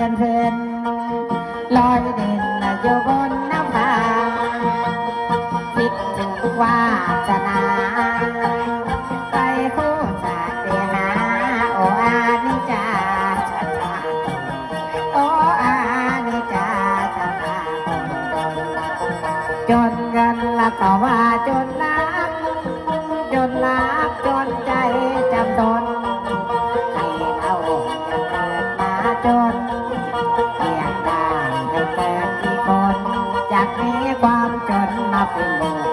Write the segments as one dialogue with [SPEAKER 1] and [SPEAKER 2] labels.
[SPEAKER 1] เพลินลอยเด่นอยู่บนน้ำผาคิดถึงว่าจะนาไปคู่จากเดหาโออานิจาชะตาโออานิจาชะตาจนเงินละก็ว่าจนรักจนรักจนใจจำทนให้เราจะเกิดมาจนอยากมีความจนมาเป็นโลก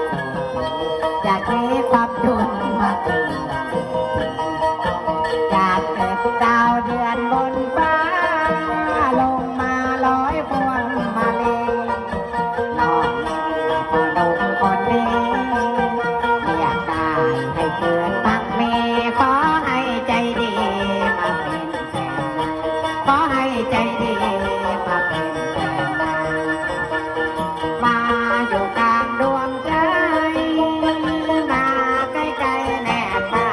[SPEAKER 1] อยากมีความจนมาเป็นโลกอยากเกิดดาวเดือนบนฟ้าลงมาลอยพวงมาลีน้องพอดมคนนี้อยากได้ให้เกิดมั่งมีขอให้ใจดีมาเป็นแฟนขอให้ใจดีมาเป็นแฟนมาอยู่กลางดวงใจมาใกล้ๆแนบตา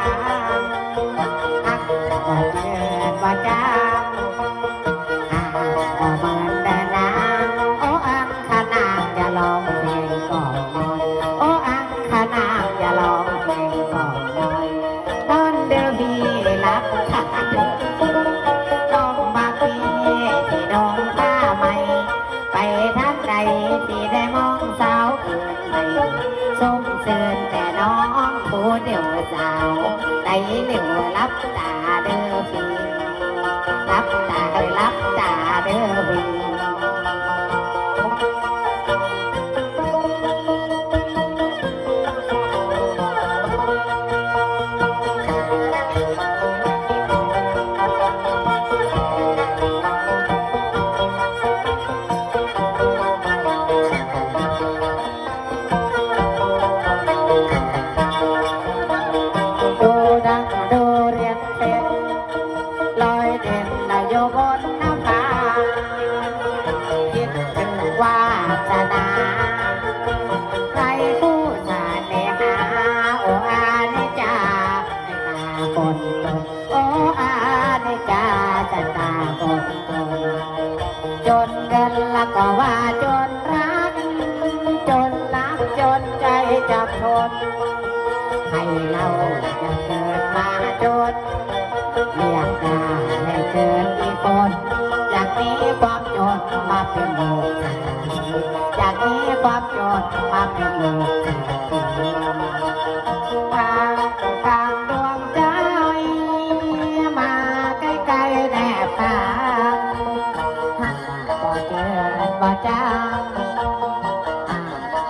[SPEAKER 1] หักบ่เกิดบ่จางบ่เหมือนแต่นางโอ้อังขนางอย่าร้องเพลงก่อนนอนโอ้อังขนางอย่าร้องเพลงก่อนนอนนอนเดี๋ยวพี่รับขาดน้องมาพี่ที่น้องตาไม่ไปทางใดที่ได้มองสาวอื่นไปส่งเสินแต่น้องผู้เดียวสาวได้เหลียวรับตาเด้อพี่รับตาเด้อพี่ลอยเด่นอยู่บนน้ำผาคิดถึงว่าจะนาใครผู้สาเนหาโออานิจาให้ตาคนตนโออานิจาจะตาคนตนจนเงินละก็ว่าจนรักจนรักจนใจจับทนให้เราจะเกิดมาจนอยากได้ให้เกิดมีคนอยากมีความจนมาเป็นโลกอยากมีความจนมาเป็นโลกกลางดวงใจมาใกล้ๆแนบตาบ่เจอบ่จาง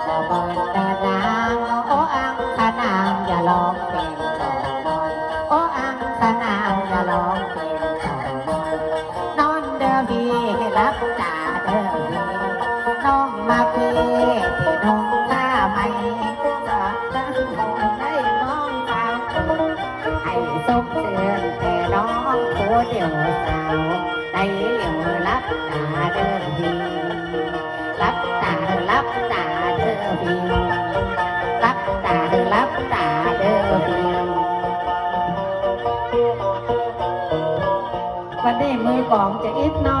[SPEAKER 1] บ่เบิดเดินนางโอ้อังขนางอย่าร้องเพลงก่อนนอนโอ้อังขนางอย่าร้องเพลงก่อนนอนเด้อพี่ให้รับตาเด้อพี่น้องมาพี่ที่น้องข้าไม่จะตั้งได้น้องสาวให้ส่งเตือนแต่น้องผู้เดียวสาวได้เหลียวรับตาเด้อพี่รับตาเด้อพี่รับตาเด้อพี่วันนี้มือกองจะอิดน้อย